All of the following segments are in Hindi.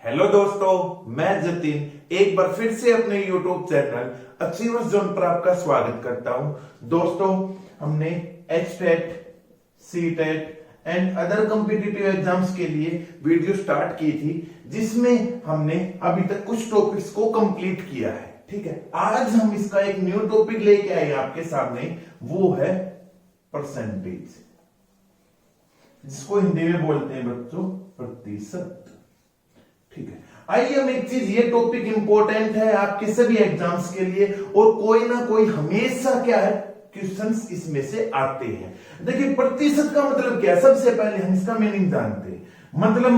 हेलो दोस्तों, मैं जतिन एक बार फिर से अपने YouTube चैनल अचीवर्स जोन पर आपका स्वागत करता हूं। दोस्तों, हमने HTET, CTET and other competitive exams के लिए वीडियो स्टार्ट की थी, जिसमें हमने अभी तक कुछ टॉपिक्स को कंप्लीट किया है। ठीक है, आज हम इसका एक न्यू टॉपिक लेके आए आपके सामने, वो है परसेंटेज, जिसको हिंदी में बोलते हैं बच्चों प्रतिशत। ठीक है, आइए हम एक चीज, ये टॉपिक इंपॉर्टेंट है आपके सभी एग्जाम्स के लिए और कोई ना कोई हमेशा क्या है क्वेश्चंस इसमें से आते हैं। देखिए, प्रतिशत का मतलब क्या है, सबसे पहले हम इसका मीनिंग जानते हैं। मतलब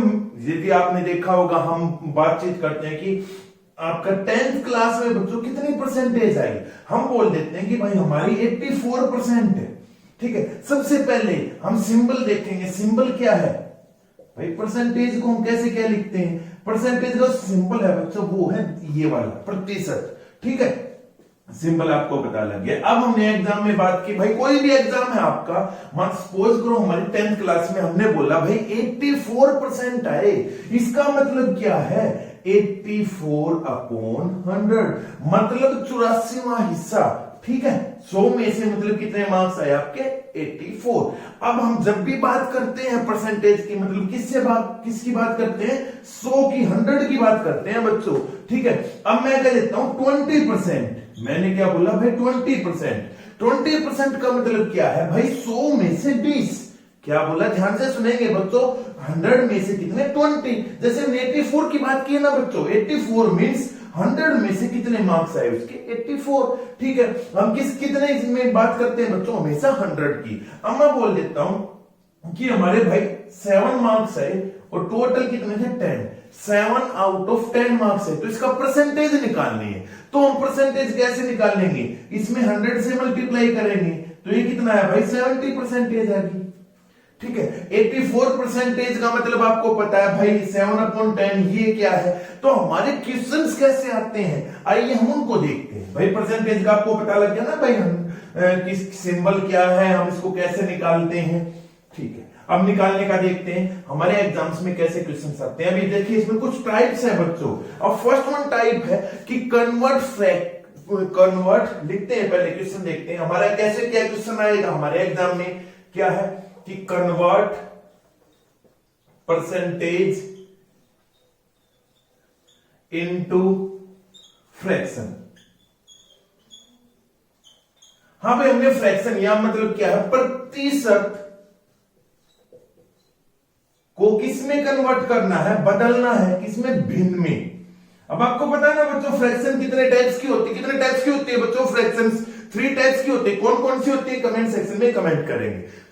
यदि आपने देखा होगा, हम बातचीत करते हैं कि आपका 10th क्लास में बच्चों कितनी परसेंटेज आई, हम बोल देते हैं कि भाई हमारी 84% है। ठीक है, सबसे पहले हम सिंबल देखेंगे। सिंबल क्या है भाई, परसेंटेज को हम कैसे क्या लिखते हैं, परसेंटेज का सिंबल है बच्चों वो है ये वाला प्रतिशत। ठीक है, सिंबल आपको पता लग गया। अब हमने एग्जाम में बात की, भाई कोई भी एग्जाम है आपका, मान सपोज करो हमारी 10th क्लास में हमने बोला भाई 84% आए, इसका मतलब क्या है 84/100, मतलब 84वां हिस्सा। ठीक है, 100 में से मतलब कितने मार्क्स आए आपके 84। अब हम जब भी बात करते हैं परसेंटेज की, मतलब किसकी बात करते हैं, 100 की, 100 की बात करते हैं बच्चों। ठीक है, अब मैं कह देता हूं 20%। मैंने क्या बोला भाई 20%। 20% का मतलब क्या है भाई 100 में से 20। क्या बोला, ध्यान से सुनेंगे बच्चों, 100 में से कितने 20। जैसे हमने 84 की बात की ना बच्चों, 84 मीन्स 100 में से कितने मार्क्स आए उसके 84। ठीक है, हम कितने इसमें बात करते हैं बच्चों, हमेशा 100 की। अब मैं बोल देता हूं कि हमारे भाई 7 मार्क्स आए और टोटल कितने थे 10। 7 आउट ऑफ 10 मार्क्स है, तो इसका परसेंटेज निकालनी है। तो हम परसेंटेज कैसे निकालेंगे, इसमें 100 से मल्टीप्लाई करेंगे, तो ये कितना है भाई 70% आ गई। ठीक है, 84% का मतलब आपको पता है भाई 7/10, ये क्या है। तो हमारे क्वेश्चंस कैसे आते हैं, आइए हम उनको देखते हैं। भाई परसेंटेज का आपको पता लग गया ना भाई, हम किस सिंबल क्या है, हम इसको कैसे निकालते हैं। ठीक है, अब निकालने का देखते हैं हमारे एग्जाम्स में कैसे क्वेश्चंस आते हैं। अभी देखिए, इसमें कुछ टाइप्स है बच्चों। अब फर्स्ट वन टाइप है कि कन्वर्ट लिखते हैं, पहले क्वेश्चन देखते हैं हमारा कैसे क्या क्वेश्चन आएगा हमारे एग्जाम में। क्या है कि कन्वर्ट परसेंटेज इनटू फ्रैक्शन। हाँ भाई, हमने फ्रैक्शन, या मतलब क्या है प्रतिशत को किसमें कन्वर्ट करना है, बदलना है, किसमें, भिन्न में। अब आपको पता है ना बच्चों, फ्रैक्शन कितने टाइप्स की होती है, कितने टाइप्स की होती है बच्चों फ्रैक्शंस, 3 टाइप्स की होती है। कौन कौन सी होती है, कमेंट सेक्शन में कमेंट करेंगे।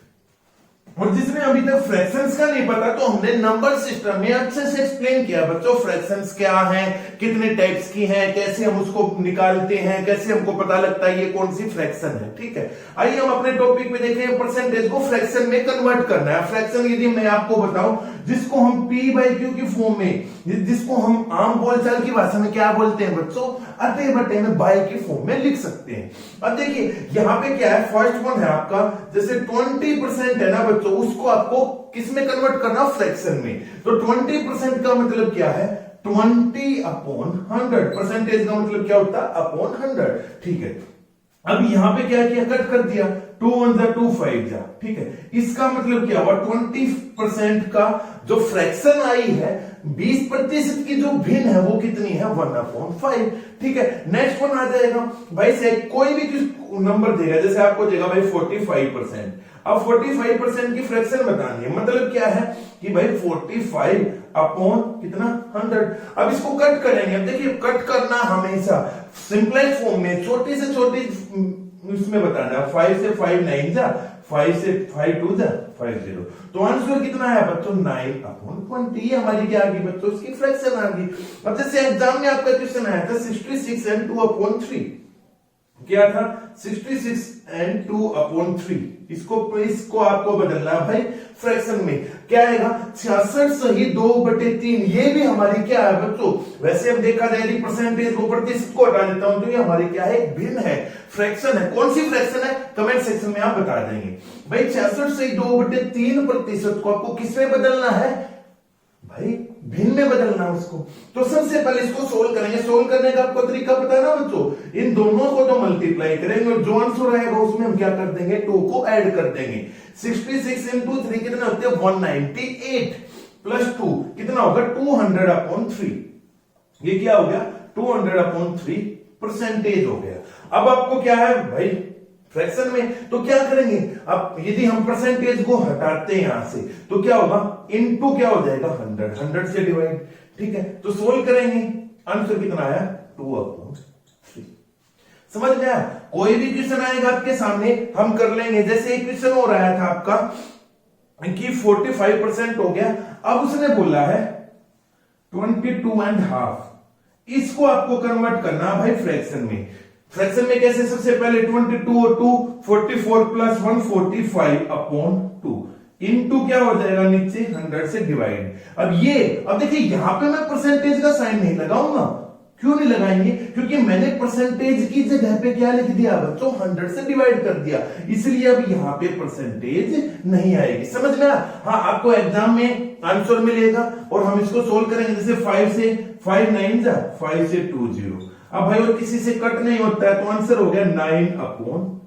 और जिसने अभी तक फ्रैक्शंस का नहीं पता, तो हमने नंबर सिस्टम में अच्छे से एक्सप्लेन किया बच्चों, फ्रैक्शंस क्या हैं, कितने टाइप्स की हैं, कैसे हम उसको निकालते हैं, कैसे हमको पता लगता है ये कौन सी फ्रैक्शन है। ठीक है, आइए हम अपने टॉपिक पे देखें, परसेंटेज को फ्रैक्शन में कन्वर्ट करना है। फ्रैक्शन यदि मैं आपको बताऊं, जिसको हम P/Q की फॉर्म में, जिसको हम आम बोलचाल की भाषा में क्या बोलते हैं बच्चों, अटे बटे में बाय की फॉर्म में लिख सकते हैं। अब देखिए यहां पे क्या है, फर्स्ट वन है आपका, जैसे 20% है ना बच्चों, उसको आपको किसमें कन्वर्ट करना, फ्रैक्शन में। तो 20% का मतलब क्या है 20/100। परसेंटेज का मतलब क्या होता है अपॉन 100। ठीक है, अब यहां पे क्या किया, कट कर दिया, 2 1 जा 2 5 जा। ठीक है, इसका मतलब क्या हुआ, 20% का जो फ्रैक्शन आई है, 20% की जो भिन्न है वो कितनी है 1/5। ठीक है, नेक्स्ट वन आ जाएगा भाई से कोई भी नंबर देगा, जैसे आपको देगा भाई 45%। अब 45% की फ्रैक्शन बतानी है, मतलब क्या है कि भाई 45 अपॉन कितना 100। अब इसको कट करेंगे। अब देखिए, कट करना हमेशा सिंपलेस्ट फॉर्म में, छोटी से छोटी इसमें बताना है। 5 से 5 9 जा, 5 से 5 2 जा 50। तो आंसर कितना है बच्चों 9/20। ये हमारी क्या आ गई बच्चों, इसकी फ्रैक्शन आ गई। अब जैसे एग्जाम में आपका क्वेश्चन आया था 66 and 2/3, क्या था 66 and 2/3। इसको आपको बदलना है भाई फ्रैक्शन में। क्या आएगा 66 सही 2/3। ये भी हमारी क्या है बच्चों, वैसे हम देखा जाए यदि परसेंटेज को प्रतिशत को हटा देता हूं तो ये हमारी क्या है, एक भिन्न है, फ्रैक्शन है। कौन सी फ्रैक्शन है, कमेंट सेक्शन में आप बता देंगे। भाई 66 सही 2/3 प्रतिशत को आपको किसमें बदलना है, भाई भिन्न में बदलना उसको। तो सबसे पहले इसको सोल्व करेंगे। सोल्व करने का आपको तरीका पता है ना बच्चों, इन दोनों को तो मल्टीप्लाई करेंगे और जो आंसर आएगा उसमें हम क्या कर देंगे, 2 को ऐड कर देंगे। 66 इंटू 3 कितना होते हैं 198 प्लस 2 कितना होगा 200/3। ये क्या हो गया 200/3 परसेंटेज हो गया। अब आपको क्या है भाई फ्रैक्शन में, तो क्या करेंगे, अब यदि हम परसेंटेज को हटाते हैं यहां से तो क्या होगा, इनटू क्या हो जाएगा 100 से डिवाइड। ठीक है, तो सोल्व करेंगे, आंसर कितना आया 2/3। समझ में आया? कोई भी क्वेश्चन आएगा आपके सामने हम कर लेंगे। जैसे एक क्वेश्चन हो रहा था आपका कि 45% हो गया, अब उसने बोला है 22.5, इसको आपको कन्वर्ट करना भाई फ्रैक्शन में। फ्रैक्शन में कैसे, सबसे पहले 22 और 2 44 प्लस 1 45/2 इनटू क्या हो जाएगा नीचे 100 से डिवाइड। अब देखिए यहां पे मैं परसेंटेज का साइन नहीं लगाऊंगा। क्यों नहीं लगाएंगे, क्योंकि मैंने परसेंटेज की जगह पे क्या लिख दिया बच्चों 100 से डिवाइड कर दिया, इसलिए अब यहां पे परसेंटेज नहीं आएगी। समझ में आया? हाँ, आपको एग्जाम में आंसर मिलेगा और हम इसको सोल्व करेंगे। जैसे 5 से 5 9 जा 5 से 2 0। अब भाई और किसी से कट नहीं होता है तो आंसर हो गया 9/40।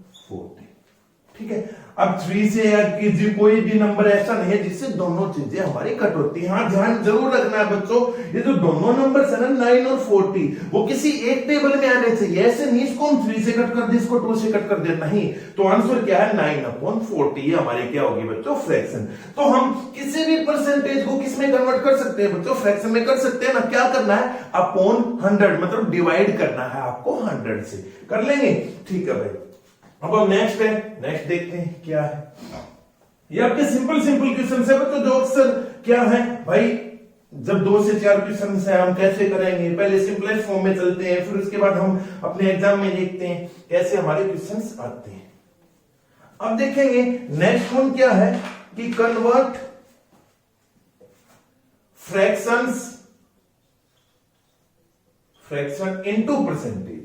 ठीक है, अब 3 से ऐड कीजिए, कोई भी नंबर ऐसा नहीं है जिससे दोनों चीजें हमारी कट होती हैं। हाँ, ध्यान जरूर रखना है बच्चों, ये जो दोनों नंबर है ना 9 और 40 वो किसी एक टेबल में आने चाहिए। ऐसे नहीं इसको हम 3 से कट कर दे, इसको 2 से कट कर दे, नहीं। तो आंसर क्या है 9/40। ये हमारी क्या होगी बच्चों फ्रैक्शन। तो हम किसी भी परसेंटेज को किस में कन्वर्ट कर सकते हैं बच्चों, फ्रैक्शन में कर सकते हैं ना। क्या करना है, अपॉन 100 मतलब डिवाइड करना है आपको 100 से, कर लेंगे। ठीक है भाई, अब हम नेक्स्ट देखते हैं क्या है। ये आपके सिंपल क्वेश्चन है बच्चों, जो अक्सर क्या है भाई, जब 2 से 4 क्वेश्चन है हम कैसे करेंगे, पहले सिंपलेस्ट फॉर्म में चलते हैं, फिर उसके बाद हम अपने एग्जाम में देखते हैं कैसे हमारे क्वेश्चंस आते हैं। अब देखेंगे नेक्स्ट वन क्या है कि कन्वर्ट फ्रैक्शन इनटू परसेंटेज।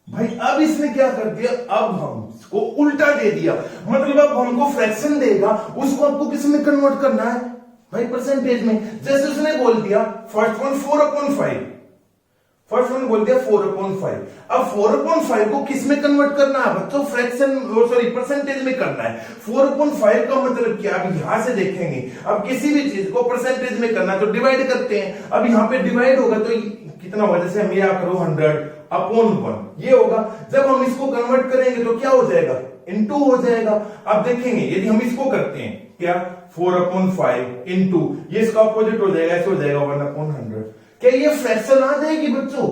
भाई अब इसने क्या कर दिया, अब हम इसको उल्टा दे दिया, मतलब अब हमको फ्रैक्शन देगा, उसको आपको किस में कन्वर्ट करना है भाई परसेंटेज में। जैसे उसने बोल दिया फर्स्ट वन 4/5, फर्स्ट वन बोल दिया 4/5। अब 4/5 को किस में कन्वर्ट करना है बच्चों, फ्रैक्शन सॉरी परसेंटेज में करना है। 4/5 का मतलब क्या, अब यहां से देखेंगे, अब किसी भी चीज को परसेंटेज में करना तो डिवाइड करते हैं। अब यहां पे डिवाइड होगा तो कितना होगा, जैसे हम यह करो 100/1 ये होगा। जब हम इसको कन्वर्ट करेंगे तो क्या हो जाएगा, इनटू हो जाएगा। अब देखेंगे यदि हम इसको करते हैं क्या 4/5 इनटू, ये इसका अपोजिट हो जाएगा, ऐसे हो जाएगा 1/100। क्या ये फ्रैक्शन आ जाएगी बच्चों?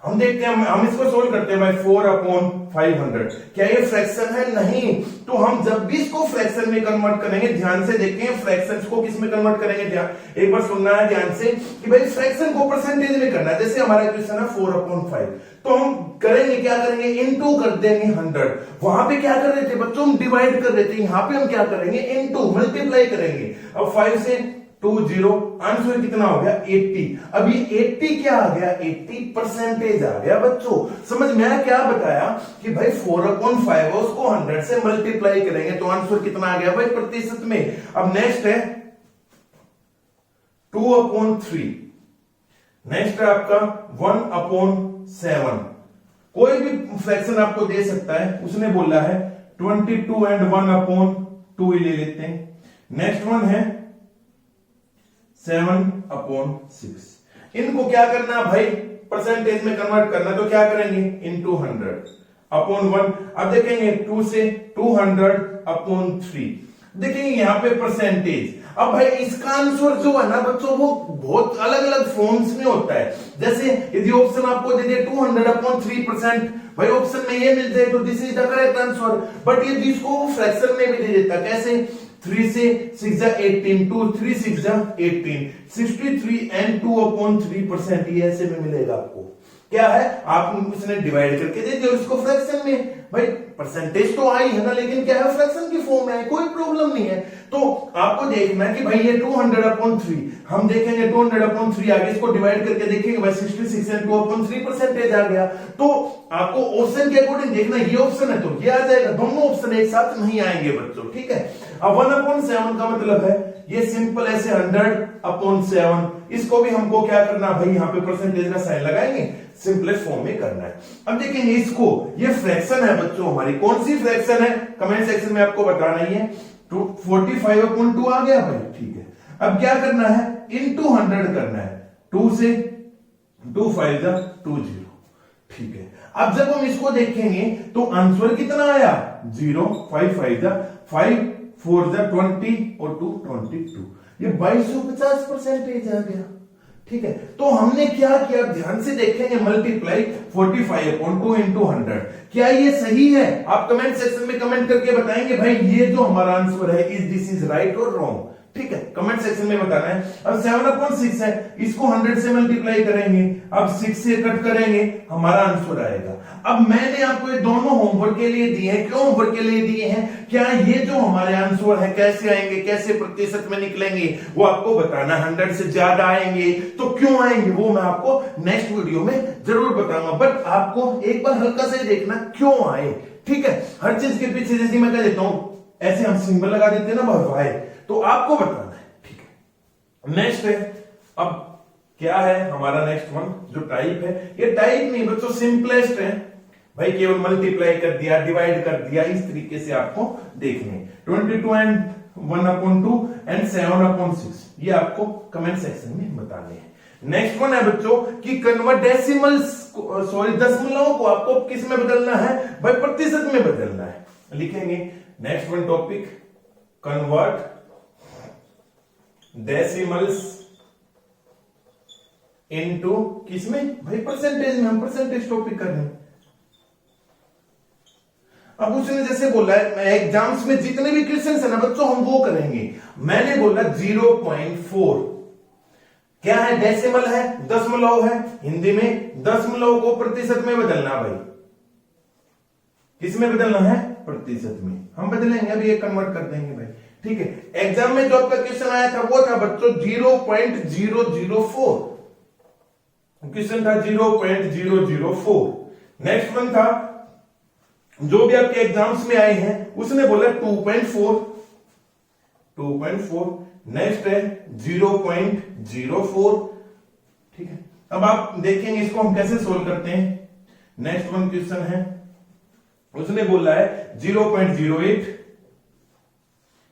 हम देखते हैं, हम इसको सोल्व करते हैं भाई 4/500। क्या ये फ्रैक्शन है? नहीं। तो हम जब भी इसको फ्रैक्शन में कन्वर्ट करेंगे, ध्यान से देखें फ्रैक्शंस को किस में कन्वर्ट करेंगे, ध्यान एक बार सुनना है ध्यान से कि भाई फ्रैक्शन को परसेंटेज में करना है। जैसे हमारा क्वेश्चन है 4/5, तो हम करेंगे क्या करेंगे, इनटू कर देंगे 100। वहां पे क्या कर रहे थे बच्चों, हम डिवाइड कर रहे थे, यहां पे हम क्या करेंगे इनटू मल्टीप्लाई करेंगे। अब 5 से 2 0, आंसर कितना हो गया 80। अब ये 80 क्या आ गया, 80 परसेंटेज आ गया बच्चों। समझ में आया क्या बताया कि भाई 4/5 उसको 100 से मल्टीप्लाई करेंगे तो आंसर कितना आ गया भाई प्रतिशत में। अब नेक्स्ट है 2/3, नेक्स्ट है आपका 1/7। कोई भी फ्रैक्शन आपको दे सकता है, उसने बोला है 22 and 1/2 ले लेते हैं। नेक्स्ट वन है 7/6। इनको क्या करना भाई परसेंटेज में कन्वर्ट करना, तो क्या करेंगे इनटू 100/1। अब देखेंगे 2 से 200/3। देखेंगे यहां पे परसेंटेज। अब भाई इसका आंसर जो है ना बच्चों वो बहुत अलग अलग फॉर्म्स में होता है। जैसे यदि ऑप्शन आपको दे दे 200/3%, भाई ऑप्शन में ये मिल जाए तो this is the correct answer. But ये जिसको फ्रैक्शन में भी दे देता, कैसे 3 से 6 जा 18, 2 3 6 जा 18, 63 and 2/3%, ये ऐसे में मिलेगा आपको। क्या है, आप उसने डिवाइड करके दे दिया उसको फ्रैक्शन में। भाई परसेंटेज तो आई है ना, लेकिन क्या है फ्रैक्शन की फॉर्म में है, कोई प्रॉब्लम नहीं है। तो आपको देखना है कि भाई ये 200/3, हम देखेंगे 200/3 आगे, इसको डिवाइड करके देखेंगे भाई 66 and 2/3 परसेंटेज आ गया। तो आपको ऑप्शन के अकॉर्डिंग देखना, ये ऑप्शन है तो ये आ जाएगा, दोनों ऑप्शन एक साथ नहीं आएंगे बच्चों। ठीक है, अब 1/7 का मतलब है ये सिंपल ऐसे 100/7, इसको भी हमको क्या करना भाई, यहाँ पे परसेंटेज का साइन लगाएंगे, सिंपलेस्ट फॉर्म में करना है। अब देखेंगे इसको, ये फ्रैक्शन है बच्चों हमारी, कौन सी फ्रैक्शन है कमेंट सेक्शन में आपको बताना ही है। 45/2 आ गया भाई, ठीक है। अब क्या करना है, इनटू 100 करना है, 2 से 2 5 20, ठीक है। अब जब हम इसको देखेंगे तो आंसर कितना आया 0, 5 5 5 4 20 और 2 22, ये 2250% आ गया, ठीक है। तो हमने क्या किया, ध्यान से देखेंगे, मल्टीप्लाई 45/2 इंटू 100, क्या ये सही है? आप कमेंट सेक्शन में कमेंट करके बताएंगे भाई ये जो हमारा आंसर है इज दिस इज राइट और रॉन्ग, ठीक है, कमेंट सेक्शन में बताना है। अब 7/6 है, इसको 100 से मल्टीप्लाई करेंगे, अब 6 से कट करेंगे, हमारा आंसर आएगा। अब मैंने आपको ये दोनों होमवर्क के लिए दिए हैं, क्यों होमवर्क के लिए दिए हैं, क्या ये जो हमारे आंसर है कैसे आएंगे, कैसे प्रतिशत में निकलेंगे, वो आपको बताना। 100 से ज्यादा आएंगे तो क्यों आएंगे वो मैं आपको नेक्स्ट वीडियो में जरूर बताऊंगा, बट आपको एक बार हल्का से देखना क्यों आए, ठीक है। हर चीज के पीछे जैसे मैं कह देता हूं, ऐसे हम सिंबल लगा देते हैं ना वाई, तो आपको बताना है, ठीक है। नेक्स्ट है, अब क्या है हमारा नेक्स्ट वन जो टाइप है, ये टाइप नहीं बच्चों, सिंपलेस्ट है भाई, केवल मल्टीप्लाई कर दिया, डिवाइड कर दिया, इस तरीके से आपको देखने। 22 एंड 1/2 एंड 7/6, ये आपको कमेंट सेक्शन में बताने हैं। नेक्स्ट वन है बच्चों कि कन्वर्ट डेसिमल्स, सॉरी दशमलव को आपको किस में बदलना है भाई, प्रतिशत में बदलना है, लिखेंगे। Next one topic, convert decimals into किसमें भाई, परसेंटेज में, हम परसेंटेज टॉपिक कर रहे हैं। अब उसने जैसे बोला है एग्जाम्स में जितने भी क्वेश्चन है ना बच्चों हम वो करेंगे। मैंने बोला 0.4 क्या है, डेसिमल है, दशमलव है, हिंदी में दशमलव को प्रतिशत में बदलना भाई, किसमें बदलना है, प्रतिशत में। हम बदलेंगे, अभी ये कन्वर्ट कर देंगे भाई, ठीक है। एग्जाम में जो आपका क्वेश्चन आया था वो था बच्चों 0.004, क्वेश्चन था 0.004। नेक्स्ट वन था जो भी आपके एग्जाम्स में आए हैं उसने बोला 2.4, नेक्स्ट है 0.04, ठीक है। अब आप देखेंगे इसको हम कैसे सोल्व करते हैं। नेक्स्ट वन क्वेश्चन है, उसने बोला है 0.08,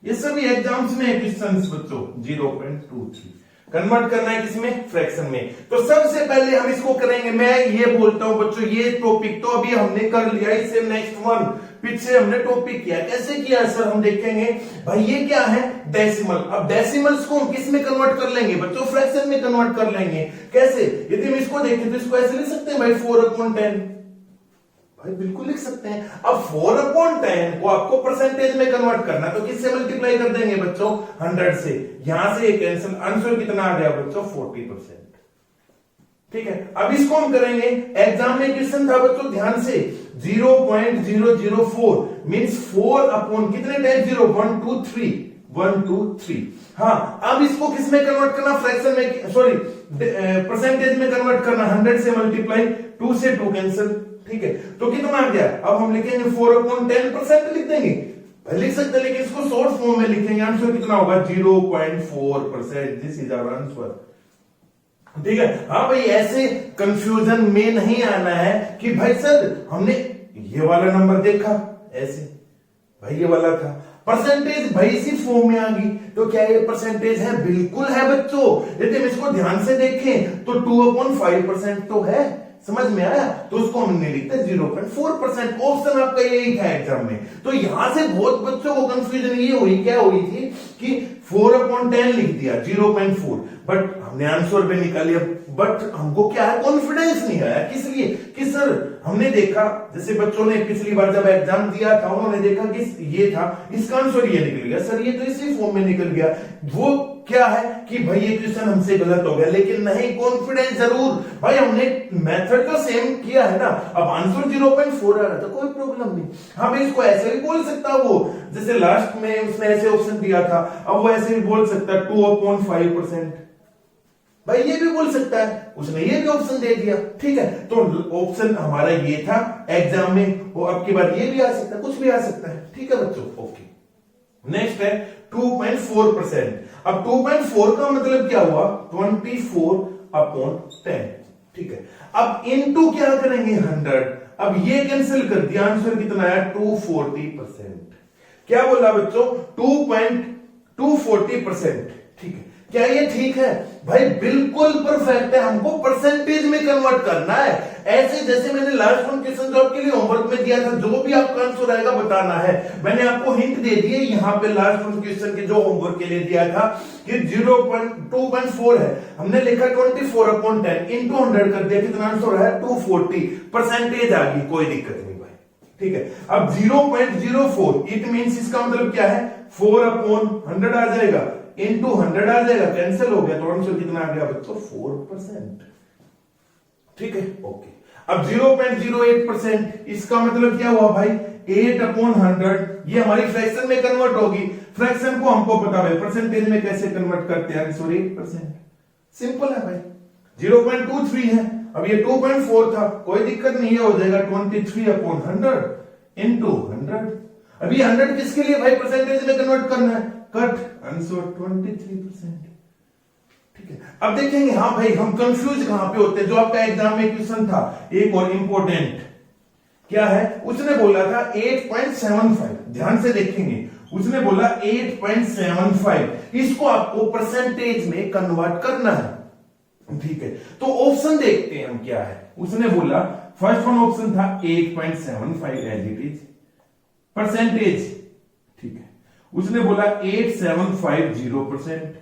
ये सभी एग्जाम्स में क्वेश्चन बच्चों 0.23, कन्वर्ट करना है किसमें, फ्रैक्शन में। तो सबसे पहले हम इसको करेंगे, मैं ये बोलता हूं बच्चों ये टॉपिक तो अभी हमने कर लिया, इससे नेक्स्ट वन पीछे हमने टॉपिक किया, कैसे किया सर, हम देखेंगे भाई ये क्या है, डेसिमल। अब डेसिमल्स को हम किस में कन्वर्ट कर लेंगे बच्चों, फ्रैक्शन में कन्वर्ट कर लेंगे। कैसे, यदि हम इसको देखें तो इसको ऐसे लिख सकते हैं भाई 4/10, भाई बिल्कुल लिख सकते हैं। अब 4/10 को आपको परसेंटेज में कन्वर्ट करना, तो किससे मल्टीप्लाई कर देंगे बच्चों, 100 से, यहां से कैंसिल, आंसर कितना आ गया बच्चों 40%, ठीक है। अब इसको हम करेंगे, एग्जाम में क्वेश्चन था बच्चों ध्यान से 0.004 मींस 4 कितने टाइप 0, 1 2 3, हाँ। अब इसको किस में कन्वर्ट करना, फ्रैक्शन में, सॉरी परसेंटेज में कन्वर्ट करना, 100 से मल्टीप्लाई, 2 से 2 कैंसिल, ठीक है। तो कितना आ गया, अब हम लिखेंगे 4/10% लिख देंगे, लिख सकते हैं, लेकिन इसको शॉर्ट फॉर्म में लिखेंगे, आंसर कितना होगा 0.4%, दिस इज आवर आंसर, ठीक है। हाँ भाई ऐसे कंफ्यूजन में नहीं आना है कि भाई सर हमने ये वाला नंबर देखा ऐसे, भाई ये वाला था, परसेंटेज भाई इसी फॉर्म में आ गई, तो क्या ये परसेंटेज है, बिल्कुल है बच्चों। यदि हम इसको ध्यान से देखें तो 2/5% तो है, समझ में आया, तो उसको हमने लिखते 0.4%, ऑप्शन आपका यही था एग्जाम में। तो यहां से बहुत बच्चों को कंफ्यूजन ये हुई, क्या हुई थी कि 4/10 लिख दिया 0.4, बट हमने आंसर पे निकालिया, बट हमको क्या है, कॉन्फिडेंस नहीं आया, किस लिए कि सर हमने देखा, जैसे बच्चों ने पिछली बार जब एग्जाम दिया था उन्होंने देखा कि ये था, इसका आंसर ये निकल गया, सर ये तो इसी फॉर्म में निकल गया, वो क्या है कि भाई ये क्वेश्चन हमसे गलत हो गया, लेकिन नहीं, कॉन्फिडेंस जरूर, भाई हमने मेथड तो सेम किया है ना। अब आंसर 0.4 आ रहा था, कोई प्रॉब्लम नहीं, हाँ भाई इसको ऐसे भी बोल सकता वो, जैसे लास्ट में उसने ऐसे ऑप्शन दिया था, अब वो ऐसे भी बोल सकता है 2/5%, भाई ये भी बोल सकता है, उसने ये भी ऑप्शन दे दिया, ठीक है। तो ऑप्शन हमारा ये था एग्जाम में, और अब की बार ये भी आ सकता है, कुछ भी आ सकता है, ठीक है बच्चों, ओके। नेक्स्ट है 2.4%। अब 2.4 का मतलब क्या हुआ 24/10। ठीक है, अब इनटू क्या करेंगे 100। अब ये कैंसिल कर दिया, आंसर कितना आया 240%। क्या बोला बच्चों 2.240%। ठीक है, क्या ये ठीक है भाई? बिल्कुल परफेक्ट है। हमको परसेंटेज में कन्वर्ट करना है, ऐसे जैसे मैंने लास्ट वन क्वेश्चन जो आपके लिए होमवर्क में दिया था, जो भी आपका आंसर आएगा बताना है। मैंने आपको हिंट दे दिए यहाँ पे लास्ट वन क्वेश्चन के जो होमवर्क के लिए दिया था कि 2.4 है, हमने लिखा 24/10 इंटू 100 कर दिया, कितना आंसर है 240। परसेंटेज आ गई, कोई दिक्कत नहीं भाई। ठीक है, अब 0.04 इट मींस इसका मतलब क्या है 4/100 आ जाएगा, इंटू 100 आ जाएगा, कैंसिल हो गया, तो आंसर कितना आ गया बच्चों 4%। ठीक है, ओके। अब 0.08% इसका मतलब क्या हुआ भाई 8/100। ये हमारी फ्रैक्शन में कन्वर्ट होगी। फ्रैक्शन को हमको पता है परसेंटेज में कैसे कन्वर्ट करते हैं, सॉरी 8%। सिंपल है भाई। 0.23 है, अब ये 2.4 था, कोई दिक्कत नहीं है, हो जाएगा 23/100 इंटू 100। अभी 100 किसके लिए भाई परसेंटेज में कन्वर्ट करना है, कट आंसर 23%। ठीक है, अब देखेंगे हाँ भाई हम कंफ्यूज कहां पे होते हैं। जो आपका एग्जाम में क्वेश्चन था एक और इंपॉर्टेंट क्या है, उसने बोला था 8.75। ध्यान से देखेंगे, उसने बोला 8.75, इसको आपको परसेंटेज में कन्वर्ट करना है। ठीक है, तो ऑप्शन देखते हैं हम क्या है। उसने बोला फर्स्ट वन ऑप्शन था 8.75 एज इट इज परसेंटेज। ठीक है, उसने बोला 8750%।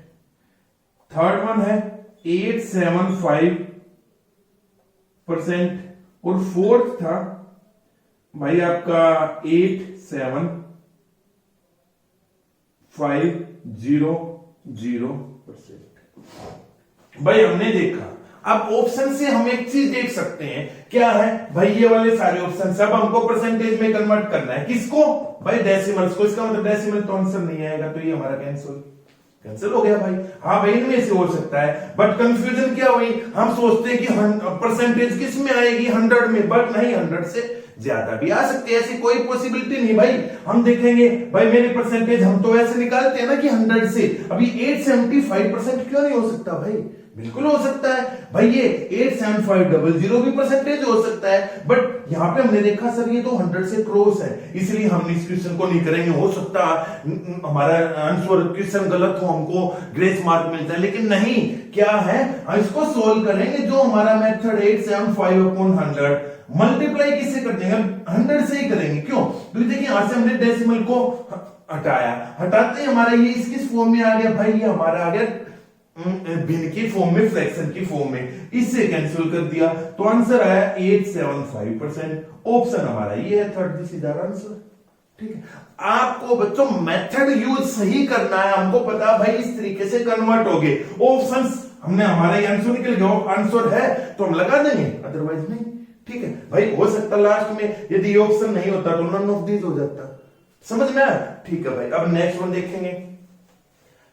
थर्ड वन है 875%, और फोर्थ था भाई आपका 8750%। भाई हमने देखा, अब ऑप्शन से हम एक चीज देख सकते हैं, क्या है भाई ये वाले सारे ऑप्शन सब हमको परसेंटेज में कन्वर्ट करना है। किसको भाई डेसिमल्स को। इसका मतलब डेसिमल तो आंसर नहीं आएगा, तो ये हमारा कैंसिल हो गया भाई। हाँ भाई इनमें से हो सकता है, बट कंफ्यूजन क्या हुई, हम सोचते हैं कि परसेंटेज किस में आएगी 100 में, बट नहीं 100 से ज्यादा भी आ सकती है, ऐसी कोई पॉसिबिलिटी नहीं भाई। हम देखेंगे भाई मेरे परसेंटेज हम तो ऐसे निकालते हैं ना कि 100 से, अभी 875% क्यों नहीं हो सकता भाई, बिल्कुल हो सकता है भाई। ये 87500 भी परसेंटेज हो सकता है, बट यहां पे हमने देखा सर ये तो 100 से क्रॉस है, इसलिए हम इस क्वेश्चन को नहीं करेंगे। हो सकता हमारा आंसर क्वेश्चन गलत हो, हमको ग्रेस मार्क मिलता है, लेकिन नहीं, क्या है हम इसको सोल्व करेंगे। जो हमारा मेथड 875/100 मल्टीप्लाई किससे कर देंगे, 100 से ही करेंगे। क्यों, क्योंकि देखिए यहां से हमने डेसिमल को हटाया, हटाते ही हमारा ये किस फॉर्म में आ गया भाई, ये हमारा आ गया भिन्न की फॉर्म में, फ्रैक्शन की फॉर्म में, इससे कैंसिल कर दिया, तो आंसर आया 875%। ऑप्शन हमारा ये है थर्ड सीधा आंसर। ठीक है, आपको बच्चों मेथड यूज सही करना है। हमको पता भाई इस तरीके से कन्वर्ट हो गए ऑप्शंस, हमने हमारा आंसर निकल गया, आंसर है तो हम लगा देंगे, अदरवाइज नहीं। ठीक है भाई, हो सकता लास्ट में यदि ये ऑप्शन नहीं होता तो नन ऑफ दीज हो जाता। समझ में आया? ठीक है भाई, अब नेक्स्ट वन देखेंगे,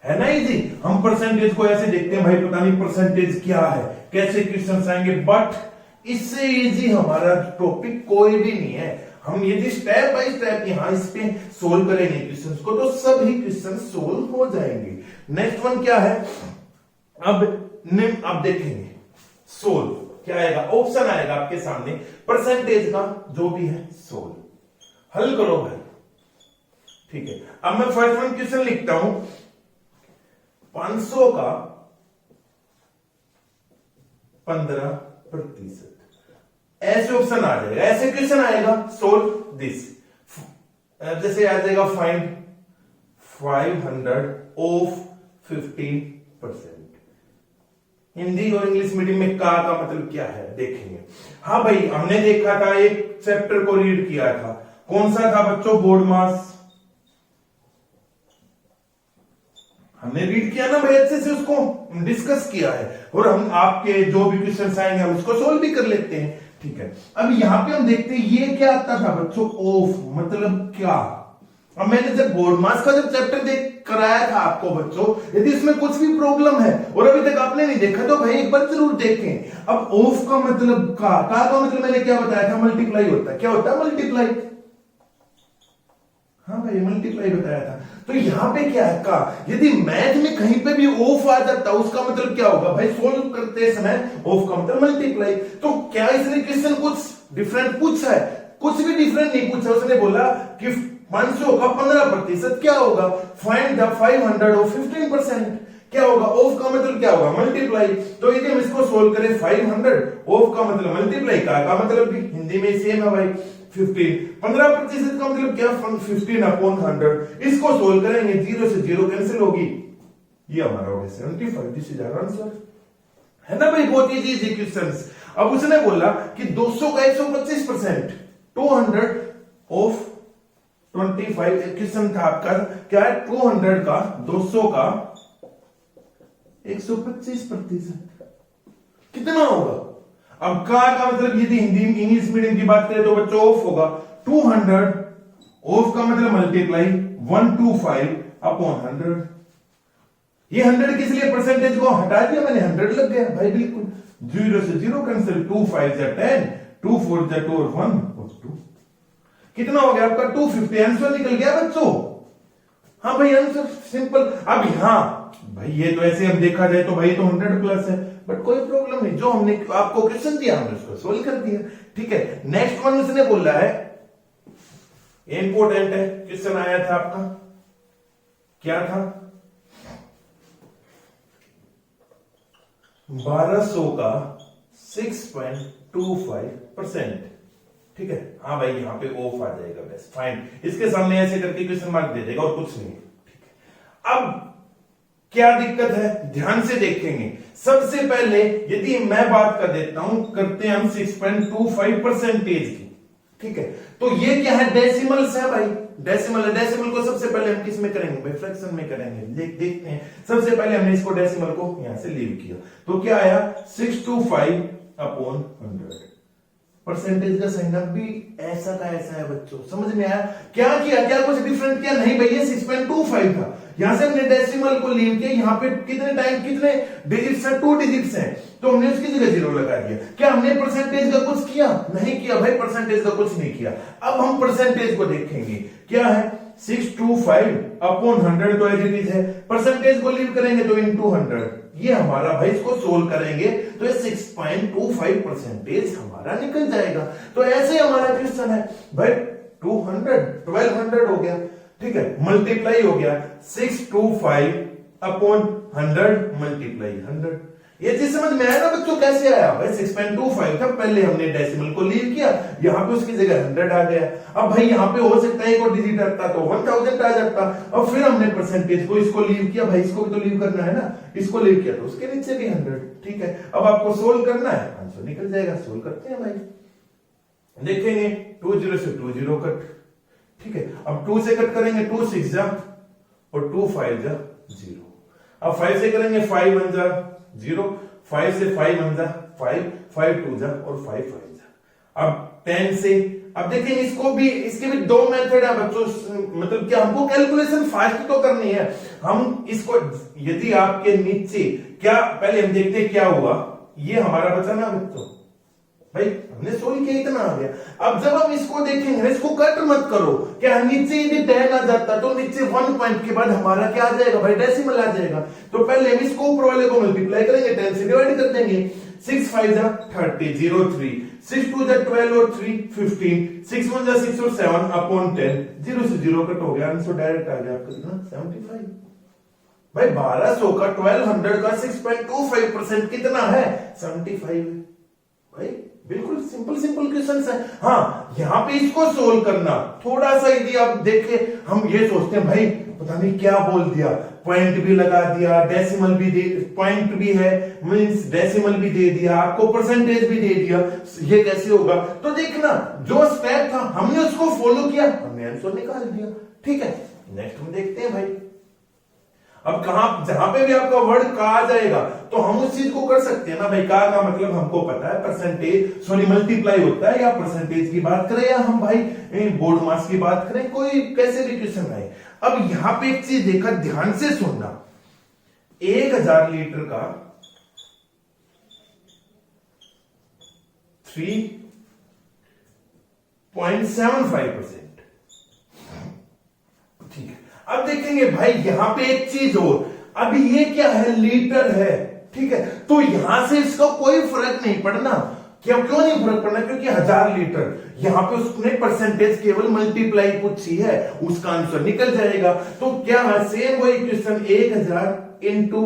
है ना इजी। हम परसेंटेज को ऐसे देखते हैं भाई, पता नहीं परसेंटेज क्या है, कैसे क्वेश्चन आएंगे, बट इससे इजी हमारा टॉपिक कोई भी नहीं है। हम यदि स्टेप बाय स्टेप यहां इस पे सोल्व करेंगे क्वेश्चंस को, तो सभी क्वेश्चन सोल्व हो जाएंगे। नेक्स्ट वन क्या है, अब देखेंगे सोल्व क्या आएगा, ऑप्शन आएगा आपके सामने परसेंटेज का, जो भी है सोल्व, हल करो भाई। ठीक है, अब मैं फर्स्ट वन क्वेश्चन लिखता हूं, 500 का 15%, ऐसे ऑप्शन आ जाएगा, ऐसे क्वेश्चन आएगा, सोल्व दिस। जैसे आ जाएगा फाइंड 500 ऑफ 15%। हिंदी और इंग्लिश मीडियम में का मतलब क्या है देखेंगे। हाँ भाई, हमने देखा था, एक चैप्टर को रीड किया था, कौन सा था बच्चों, बोर्ड मास। हमने रीड किया ना भाई, अच्छे से उसको डिस्कस किया है, और हम आपके जो भी क्वेश्चन आएंगे हम उसको सोल्व भी कर लेते हैं। ठीक है, अब यहां पे हम देखते हैं ये क्या आता था बच्चों, ऑफ मतलब क्या। अब मैंने जब बोर्ड मास का जब चैप्टर देख कराया था आपको बच्चों, यदि इसमें कुछ भी प्रॉब्लम है और अभी तक आपने नहीं देखा तो भाई एक बार जरूर देखें। अब ऑफ का मतलब का मतलब मैंने क्या बताया था, मल्टीप्लाई होता है। क्या होता है, मल्टीप्लाई। हाँ भाई, मल्टीप्लाई बताया था। तो यहां पे क्या है का, यदि मैथ में कहीं पे भी ऑफ आ जाता उसका मतलब क्या होगा भाई, सोल्व करते समय ऑफ का मतलब मल्टीप्लाई। तो क्या इसने क्वेश्चन कुछ डिफरेंट पूछा है? कुछ भी डिफरेंट नहीं पूछा। उसने बोला कि 500 का 15% क्या होगा, फाइंड द 500 ऑफ 15%। क्या होगा, ऑफ का मतलब क्या होगा, मल्टीप्लाई। तो यदि हम इसको सोल्व करें 500 ऑफ का मतलब मल्टीप्लाई का मतलब भी हिंदी में सेम है भाई 15। 15% का मतलब क्या, 15/100। इसको सोल्व करेंगे 0 से 0 कैंसिल होगी, ये हमारा हो गया 75। दिस इज आवर आंसर, है ना भाई, बहुत इजी क्वेश्चंस। अब उसने बोला कि 200 का 125%, 200 ऑफ 25 क्वेश्चन था आपका, क्या है 200 का 200 का 125% कितना होगा। अब का मतलब यदि हिंदी इंग्लिश मीडियम की बात करें तो बच्चों ऑफ होगा 200, ऑफ का मतलब मल्टीप्लाई 125/100। ये 100 किस लिए, परसेंटेज को हटा दिया मैंने, 100 लग गया भाई, बिल्कुल 0 से 0 कैंसिल, 2 5 जा 10, 2 4 जा 2 और 1 और 2, कितना हो गया आपका 250। आंसर निकल गया बच्चों। हाँ भाई आंसर सिंपल। अब यहां भाई ये तो ऐसे हम देखा जाए तो भाई तो 100 प्लस है, बट कोई प्रॉब्लम नहीं, जो हमने आपको क्वेश्चन दिया हमने उसको सोल्व कर दिया। ठीक है, नेक्स्ट वन उसने बोला है, इंपोर्टेंट है, क्वेश्चन आया था आपका, क्या था, 1200 का 6.25%। ठीक है, हाँ भाई यहाँ पे ऑफ आ जाएगा, बेस्ट फाइन, इसके सामने ऐसे करके क्वेश्चन मार्क दे देगा और कुछ नहीं। ठीक है, अब क्या दिक्कत है, ध्यान से देखेंगे। सबसे पहले यदि मैं बात कर देता हूं, करते हैं हम 6.25% की। ठीक है, तो ये क्या है, डेसिमल्स है भाई, डेसिमल है। डेसिमल को सबसे पहले हम किस में करेंगे भाई, फ्रैक्शन में करेंगे। देखते हैं, सबसे पहले हमने इसको डेसिमल को यहां से लीव किया, तो क्या आया 625/100। परसेंटेज का साइन अप भी ऐसा का ऐसा है बच्चों, समझ में आया। क्या किया, क्या कुछ डिफरेंट किया नहीं भैया, 6.25 था, यहां से हमने डेसिमल को लीव किया, यहां पे कितने टाइम कितने डिजिट्स हैं, 2 डिजिट्स हैं, तो हमने उसकी जगह 0 लगा दिया। क्या हमने परसेंटेज का कुछ किया, नहीं किया भाई, परसेंटेज का कुछ नहीं किया। अब हम परसेंटेज को देखेंगे, क्या है 625/100 तो एज इट इज है, परसेंटेज को लीव करेंगे तो इन 200, ये हमारा भाई, इसको सोल्व करेंगे तो ये 6.25% हमारा निकल जाएगा। तो ऐसे हमारा क्वेश्चन है भाई, 1200 हो गया। ठीक है, मल्टीप्लाई हो गया 625/100 मल्टीप्लाई 100। ये चीज समझ में आया ना बच्चों, कैसे आया भाई, 6.25 था, पहले हमने डेसिमल को लीव किया, यहां पे उसकी जगह 100 आ गया। अब भाई यहां पे हो सकता है एक और डिजिट आता तो 1000 आ जाता, और फिर हमने परसेंटेज को इसको लीव किया, भाई इसको भी तो लीव करना है ना, इसको लीव किया तो उसके नीचे भी 100। ठीक है, अब आपको सोल्व करना है, आंसर निकल जाएगा। सोल्व करते हैं भाई, देखेंगे 20 से 20 कट। ठीक है, अब 2 से कट करेंगे, 2 6 जा और 2 5 जा 0। अब 5 से करेंगे, 5 1 जा 0, 5 से 5 1 जा 5, 5 2 जा और 5 5 जा। अब 10 से, अब देखें इसको भी, इसके भी 2 मेथड है बच्चों, मतलब क्या हमको कैलकुलेशन फास्ट तो करनी है। हम इसको, यदि आपके नीचे, क्या पहले हम देखते हैं क्या हुआ, ये हमारा बचा ना बच्चों, भाई हमने सोल्व किया, इतना आ गया। अब जब हम इसको देखेंगे, इसको कट मत करो, क्या नीचे यदि 10 आ जाता तो नीचे 1 पॉइंट के बाद हमारा क्या आ जाएगा भाई, डेसिमल आ जाएगा। तो पहले हम इसको ऊपर वाले को मल्टीप्लाई करेंगे, 10 से डिवाइड कर देंगे, 6 5 जा 30, 0 3, 6 2 जा 12 और 3 15, 6 1 जा 6 और 7/10, 0 से 0 कट हो गया, आंसर डायरेक्ट आ गया आपका कितना, 75। भाई 1200 का 1200 का 6.25% कितना है, 75 भाई, बिल्कुल सिंपल सिंपल क्वेश्चन है। हाँ, यहां पे इसको सोल्व करना थोड़ा सा, यदि आप देखें, हम ये सोचते हैं भाई पता नहीं क्या बोल दिया, पॉइंट भी लगा दिया, डेसिमल भी दे, पॉइंट भी है मींस डेसिमल भी दे दिया, आपको परसेंटेज भी दे दिया, ये कैसे होगा। तो देखना, जो स्टेप था हमने उसको फॉलो किया, हमने आंसर निकाल दिया। ठीक है, नेक्स्ट हम देखते हैं भाई, अब कहां, जहां पे भी आपका वर्ड का आ जाएगा तो हम उस चीज को कर सकते हैं ना भाई, का मतलब हमको पता है, परसेंटेज सॉरी मल्टीप्लाई होता है, या परसेंटेज की बात करें या हम भाई बोर्ड मार्क्स की बात करें, कोई कैसे भी क्वेश्चन आए। अब यहां पे एक चीज देखा, ध्यान से सुनना, 1000 लीटर का 3.75%। ठीक है, अब देखेंगे भाई यहां पे एक चीज और, अभी ये क्या है, लीटर है, ठीक है, तो यहां से इसका कोई फर्क नहीं पड़ना। क्यों नहीं फर्क पड़ना? क्योंकि 1000 लीटर, यहां पे उसने परसेंटेज केवल मल्टीप्लाई पूछी है, उसका आंसर निकल जाएगा। तो क्या है, सेम वही क्वेश्चन, 1000 इंटू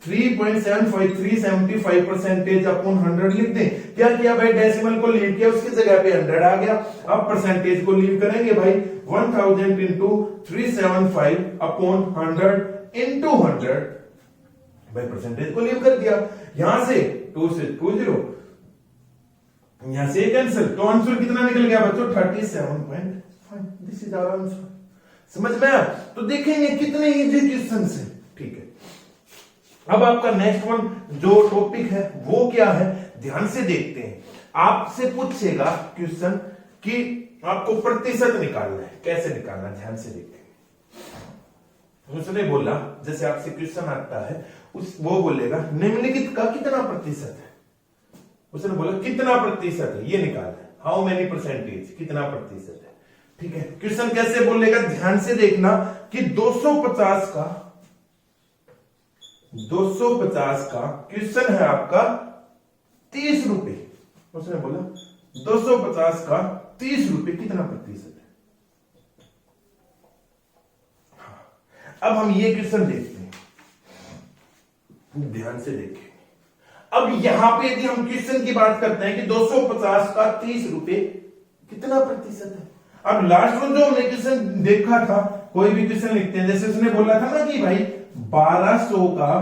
3.75 परसेंटेज अपॉन 100 लिख दें। क्या किया भाई, डेसिमल को लीव किया, उसकी जगह पे 100 आ गया। अब परसेंटेज को लीव करेंगे भाई, 1000 इंटू 375 अपॉन 100 इंटू 100, भाई परसेंटेज को लीव कर दिया। यहां से 2 से 20, यहां से कैंसिल, तो आंसर कितना निकल गया बच्चों, 37.5। This is our answer. समझ में आया? तो देखेंगे कितने इजी क्वेश्चन है, ठीक है। अब आपका नेक्स्ट वन जो टॉपिक है वो क्या है, ध्यान से देखते हैं। आपसे पूछेगा क्वेश्चन कि आपको प्रतिशत निकालना है, कैसे निकालना है, ध्यान से देखते हैं। उसने बोला, जैसे आपसे क्वेश्चन आता है वो बोलेगा निम्नलिखित का कितना प्रतिशत है, उसने बोला कितना प्रतिशत है, ये निकालना है, हाउ मेनी परसेंटेज, कितना प्रतिशत है, ठीक है। क्वेश्चन कैसे बोलेगा, ध्यान से देखना कि 250 का क्वेश्चन है आपका 30 रुपए, उसने बोला 250 का 30 रुपए कितना प्रतिशत है। अब हम ये क्वेश्चन देखते हैं, ध्यान से देखें। अब यहां पे यदि हम क्वेश्चन की बात करते हैं कि 250 का 30 रुपए कितना प्रतिशत है। अब लास्ट में जो हमने क्वेश्चन देखा था, कोई भी क्वेश्चन लिखते हैं, जैसे उसने बोला था ना कि भाई 1200 का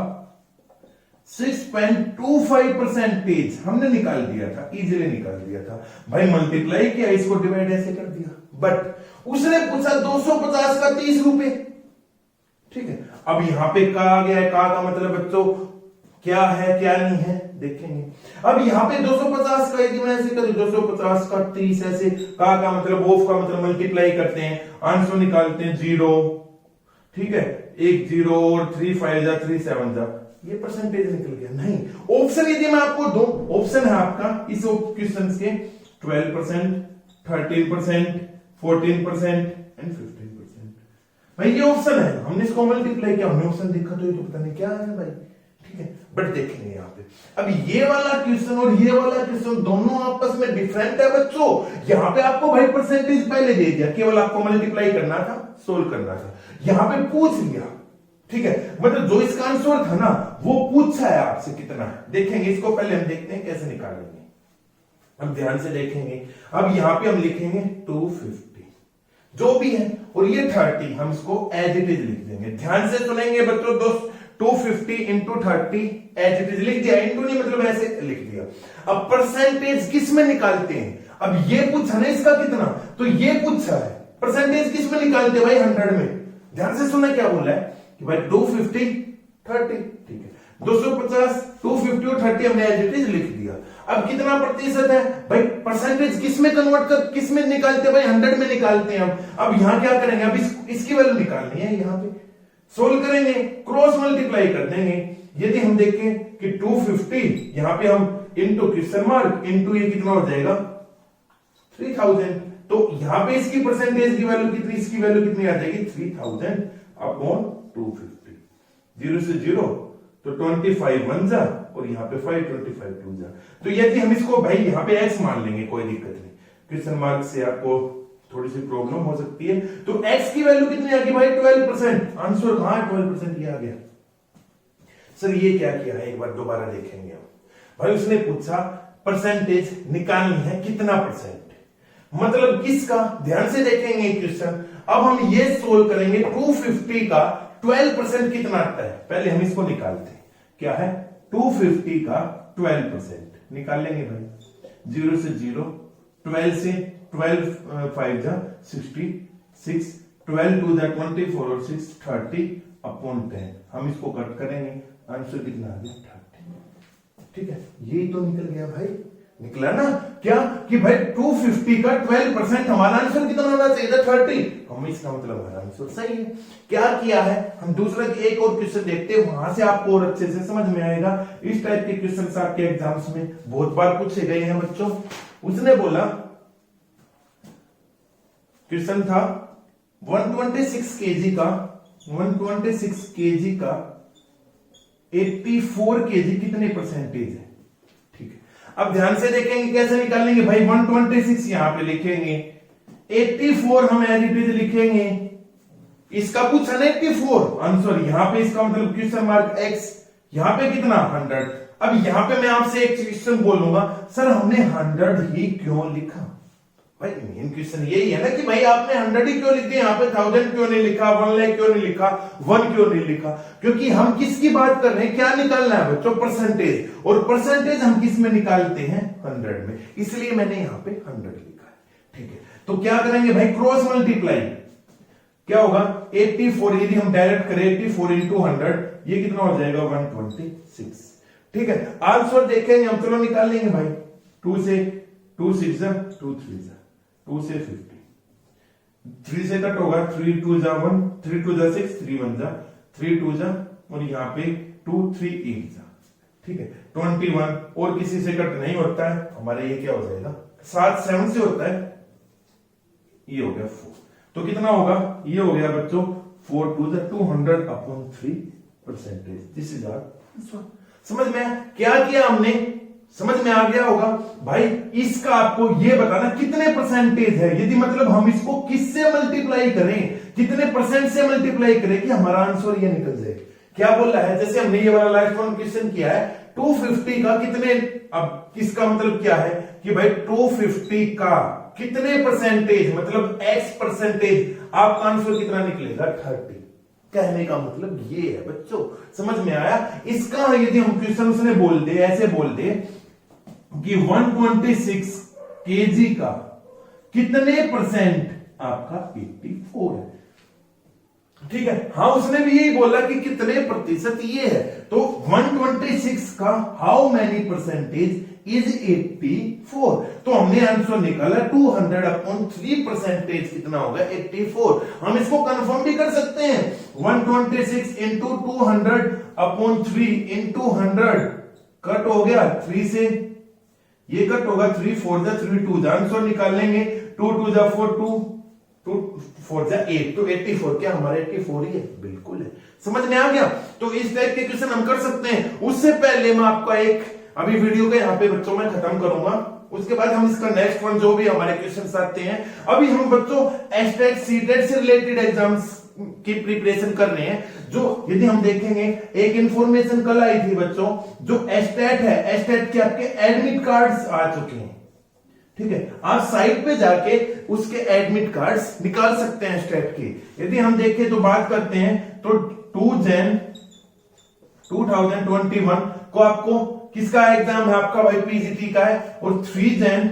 6.25 परसेंटेज हमने निकाल दिया था, इजीली निकाल दिया था भाई, मल्टीप्लाई किया, इसको डिवाइड ऐसे कर दिया। बट उसने पूछा 250 का 30 रुपए, ठीक है। अब यहां पे का आ गया है, का मतलब बच्चों क्या है क्या नहीं है देखेंगे। अब यहां पे 250 का यदि मैं ऐसे करूं, 250 का 30 ऐसे, का मतलब ऑफ का मतलब मल्टीप्लाई करते हैं, आंसर निकालते हैं 0, ठीक है, 1 0 और 3 5 जा 3 7 जा, ये परसेंटेज निकल गया। नहीं, ऑप्शन यदि मैं आपको दो, ऑप्शन है आपका इस क्वेश्चन के 12%, 13%, 14% एंड 15%। भाई ये ऑप्शन है, हमने इसको मल्टीप्लाई किया, हमने ऑप्शन देखा तो ये तो पता नहीं क्या है भाई, ठीक है। बट देखेंगे यहाँ पे, अब ये वाला क्वेश्चन और ये वाला क्वेश्चन दोनों आपस में डिफरेंट है बच्चों। यहाँ पे आपको भाई परसेंटेज पहले दे दिया, केवल आपको मल्टीप्लाई करना था, सोल्व करना था। यहाँ पे पूछ लिया, ठीक है, मतलब जो इसका आंसर था ना वो पूछा है आपसे कितना है। देखेंगे इसको, पहले हम देखते हैं कैसे निकालेंगे। अब ध्यान से देखेंगे, अब यहाँ पे हम लिखेंगे 250 जो भी है, और ये 30 हम इसको एज इट इज लिख देंगे। ध्यान से सुनेंगे बच्चों, 250 इंटू 30 एज इट इज लिख दिया, इंटू नहीं मतलब ऐसे लिख दिया। अब परसेंटेज किस में निकालते हैं, अब ये पूछा ना इसका कितना, तो ये पूछा है परसेंटेज किस में निकालते हैं भाई, 100 में। ध्यान से सुना क्या बोला है कि भाई 250 30, ठीक है, 250 250 और 30 हमने एज इट इज लिख दिया। अब कितना प्रतिशत है भाई, परसेंटेज किस में कन्वर्ट कर, किस में निकालते हैं भाई, 100 में निकालते हैं हम। अब यहां क्या करेंगे, अब इसकी वैल्यू निकालनी है, यहां पे सोल्व करेंगे, क्रॉस मल्टीप्लाई कर देंगे। यदि हम देखें कि 250 यहां पे हम इंटू क्वेश्चन मार्क इंटू ये कितना हो जाएगा 3000, तो यहां पे इसकी परसेंटेज की वैल्यू कितनी, इसकी वैल्यू कितनी आ जाएगी 3000 अपॉन 250, 0 से 0 तो 25 1 जा, और यहाँ पे 5 25 2 जा। तो यदि हम इसको भाई यहाँ पे x मान लेंगे, कोई दिक्कत नहीं, क्वेश्चन मार्क से आपको थोड़ी सी प्रॉब्लम हो सकती है। तो x की वैल्यू कितनी आ गई भाई 12%, आंसर कहां है 12%, ये आ गया। सर ये क्या किया है, एक बार दोबारा देखेंगे हम। भाई उसने पूछा परसेंटेज निकालनी है कितना परसेंट, मतलब किसका, ध्यान से देखेंगे क्वेश्चन। अब हम ये सोल्व करेंगे 250 का 12% कितना आता है, पहले हम इसको निकालते हैं। क्या है 250 का 12% निकाल लेंगे भाई, 0 से 0, 12 से 12 5 जा 66, 12 2 जा 24 और 6 30 अपॉन 10। हम इसको कट करेंगे, आंसर कितना आ गया 30, ठीक है। यही तो निकल गया भाई, निकला ना क्या कि भाई 250 का 12% हमारा आंसर कितना होना चाहिए था 30, हम इसका मतलब हमारा आंसर सही है। क्या किया है, हम दूसरा एक और क्वेश्चन देखते हैं, वहां से आपको और अच्छे से समझ में आएगा। इस टाइप के क्वेश्चन आपके एग्जाम्स में बहुत बार पूछे गए हैं बच्चों। उसने बोला, क्वेश्चन था 126 केजी का 126 केजी का 84 केजी कितने परसेंटेज है? ठीक है, अब ध्यान से देखेंगे कैसे निकालेंगे भाई। 126 यहां पे लिखेंगे, 84 हम एज इट इज लिखेंगे। इसका पूछा ना 84 आंसर, यहां पे इसका मतलब क्वेश्चन मार्क x, यहां पे कितना 100। अब यहां पे मैं आपसे एक क्वेश्चन बोलूंगा, सर हमने 100 ही क्यों लिखा? भाई मेन क्वेश्चन यही है ना कि भाई आपने 100 ही क्यों लिख दिया, यहाँ पे 1000 क्यों नहीं लिखा, 1 लाख क्यों नहीं लिखा, 1 क्यों नहीं लिखा? क्योंकि हम किसकी बात कर रहे हैं, क्या निकालना है बच्चों? परसेंटेज, और परसेंटेज हम किस में निकालते हैं? 100 में, इसलिए मैंने यहाँ पे 100 लिखा है। ठीक है, तो क्या करेंगे भाई, क्रॉस मल्टीप्लाई, क्या होगा 84, यदि हम डायरेक्ट करें 84 इंटू 100, ये कितना हो जाएगा 126। ठीक है, आंसर देखेंगे हम, चलो निकाल लेंगे भाई। 2 से 2 6 जा, 2 3 जा, 2 से 50, 3 से कट होगा, 3 2 जा 1, 3 2 जा 6, 3 1 जा, 3 2 जा, और यहाँ पे 2 3 8 जा। ठीक है, 21, और किसी से कट नहीं होता है, हमारे ये क्या हो जाएगा 7 7 से होता है, ये हो गया 4। तो कितना होगा, ये हो गया बच्चों 4 2 जा 200/3 परसेंटेज। This is our. समझ में क्या किया हमने, समझ में आ गया होगा भाई। इसका आपको ये बताना कितने परसेंटेज है, यदि मतलब हम इसको किससे मल्टीप्लाई करें, कितने परसेंट से मल्टीप्लाई करें कि हमारा आंसर ये निकल जाए। क्या बोल रहा है, जैसे हमने ये वाला लास्ट वन क्वेश्चन किया है, 250 का कितने, अब इसका मतलब क्या है कि भाई 250 का कितने परसेंटेज, मतलब x परसेंटेज, आपका आंसर कितना निकलेगा 30। कहने का मतलब ये है बच्चों, समझ में आया। इसका यदि हम क्वेश्चन उसने बोल दे, ऐसे बोल दे कि 126 केजी का कितने परसेंट आपका 84 है। ठीक है, हाँ उसने भी यही बोला कि कितने प्रतिशत ये है, तो 126 का हाउ मैनी परसेंटेज इज 84। तो हमने आंसर निकाला 200/3 परसेंटेज कितना होगा 84। हम इसको कंफर्म भी कर सकते हैं, 126 इंटू 200/3 इंटू 100 कट हो गया 3 से, ये कट होगा 3 4 जा 3 2 जा, आंसर निकाल लेंगे 2 2 जा 4 2 4 जा 8, तो 84 क्या हमारा 84 ही है? बिल्कुल है। समझ में आ गया। तो इस टाइप के क्वेश्चन हम कर सकते हैं। उससे पहले मैं आपका एक अभी वीडियो को यहाँ पे बच्चों में खत्म करूंगा, उसके बाद हम इसका नेक्स्ट वन जो भी हमारे क्वेश्चंस आते हैं, अभी हम बच्चों एस्टेट सीटेट से रिलेटेड एग्जाम्स की प्रिपरेशन कर रहे हैं। जो यदि हम देखेंगे, एक इंफॉर्मेशन कल आई थी बच्चों, जो एस्टेट है, एस्टेट के आपके एडमिट कार्ड्स आ चुके हैं। ठीक है, आप साइट पे जाके उसके एडमिट कार्ड्स निकाल सकते हैं एस्टेट के। यदि हम देखें तो बात करते हैं तो 2 जन 2021 को आपको किसका एग्जाम है, आपका भाई पीजीटी का है, और 3 जन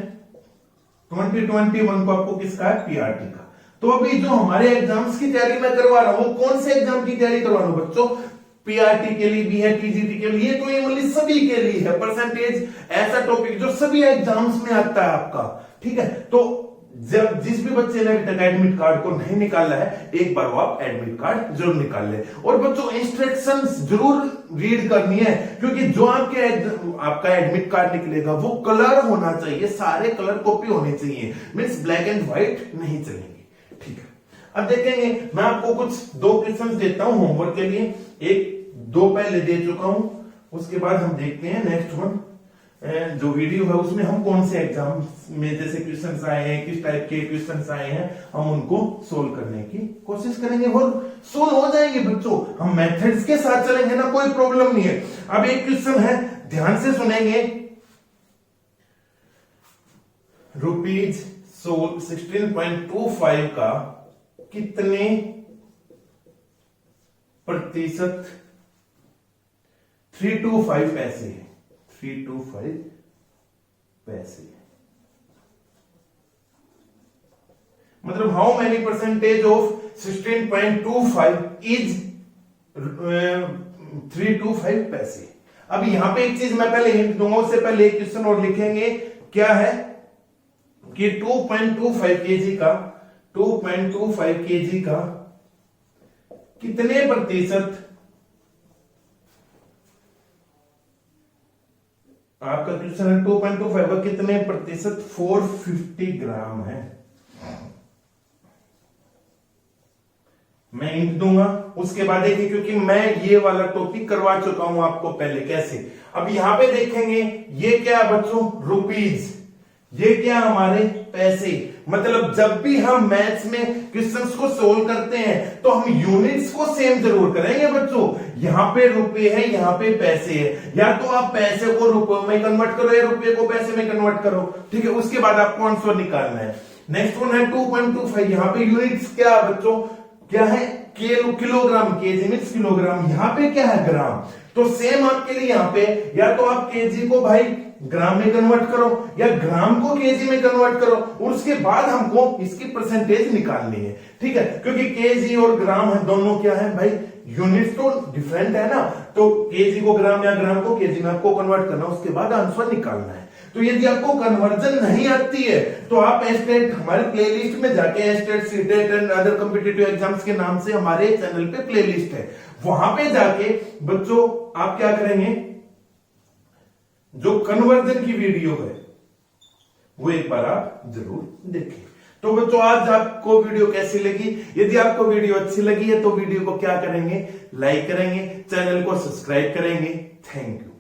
2021 को आपको किसका है, पीआरटी का। तो अभी जो हमारे एग्जाम्स की तैयारी मैं करवा रहा हूं, कौन से एग्जाम की तैयारी करवा रहा हूं बच्चों? पीआरटी के लिए भी है, टीजीटी के लिए, तो ये मतलब सभी के लिए है। परसेंटेज ऐसा टॉपिक जो सभी एग्जाम्स में आता है आपका। ठीक है, तो जब जिस भी बच्चे ने अभी तक एडमिट कार्ड को नहीं निकाला है, एक बार वो आप एडमिट कार्ड जरूर निकाल ले। और बच्चों इंस्ट्रक्शंस जरूर रीड करनी है, क्योंकि जो आपका एडमिट कार्ड निकलेगा वो कलर होना चाहिए, सारे कलर कॉपी होने चाहिए, मींस ब्लैक एंड व्हाइट नहीं चलेंगे। ठीक है, अब देखेंगे, मैं आपको कुछ 2 क्वेश्चन देता हूं होमवर्क के लिए, एक 2 पहले दे चुका हूं, उसके बाद हम देखते हैं नेक्स्ट वन जो वीडियो है उसमें हम कौन से एग्जाम में जैसे क्वेश्चंस आए हैं, किस टाइप के क्वेश्चंस आए हैं, हम उनको सोल्व करने की कोशिश करेंगे और सोल्व हो जाएंगे बच्चों। हम मेथड्स के साथ चलेंगे ना, कोई प्रॉब्लम नहीं है। अब एक क्वेश्चन है, ध्यान से सुनेंगे। रुपीज 16.25 का कितने प्रतिशत 325 पैसे है? 325 पैसे, मतलब how many percentage of 16.25 is 325 पैसे। अब यहां पे एक चीज मैं पहले हिंट दूंगा, उससे पहले एक क्वेश्चन और लिखेंगे। क्या है कि 2.25 केजी का 2.25 केजी का कितने प्रतिशत आपका क्वेश्चन है 2.25 का कितने प्रतिशत 450 ग्राम है। मैं इंट दूंगा, उसके बाद देखिए क्योंकि मैं ये वाला टॉपिक करवा चुका हूं आपको पहले कैसे। अब यहां पे देखेंगे ये क्या है बच्चों, रुपीज, ये क्या हमारे पैसे। मतलब जब भी हम मैथ्स में क्वेश्चंस को सोल्व करते हैं तो हम यूनिट्स को सेम जरूर करेंगे बच्चों। यहां पे रुपए है, यहां पे पैसे है, या तो आप पैसे को रुपयों में कन्वर्ट करो या रुपये को पैसे में कन्वर्ट करो, ठीक है। उसके बाद आपको आंसर निकालना है। नेक्स्ट वन है 2.25, यहां पे यूनिट्स क्या बच्चों, क्या है किलोग्राम, केजी मीन्स किलोग्राम, यहां पे क्या है ग्राम। तो सेम आपके लिए यहां पे या तो आप केजी को भाई ग्राम में कन्वर्ट करो या ग्राम को केजी में कन्वर्ट करो, और उसके बाद हमको इसकी परसेंटेज निकालनी है, ठीक है। क्योंकि केजी और ग्राम है दोनों क्या है भाई, यूनिट्स तो डिफरेंट है ना, तो केजी को ग्राम या ग्राम को केजी में आपको कन्वर्ट करना, उसके बाद आंसर निकालना है। तो यदि आपको कन्वर्जन नहीं आती है तो आप एस्टेट हमारे प्लेलिस्ट में जाके estate, CTET and other competitive exams के नाम से हमारे चैनल पे प्लेलिस्ट है, वहां पे जाके बच्चों आप क्या करेंगे, जो कन्वर्जन की वीडियो है वो एक बार आप जरूर देखें। तो बच्चों आज आपको वीडियो कैसी लगी, यदि आपको वीडियो अच्छी लगी है तो वीडियो को क्या करेंगे, लाइक करेंगे, चैनल को सब्सक्राइब करेंगे। Thank you.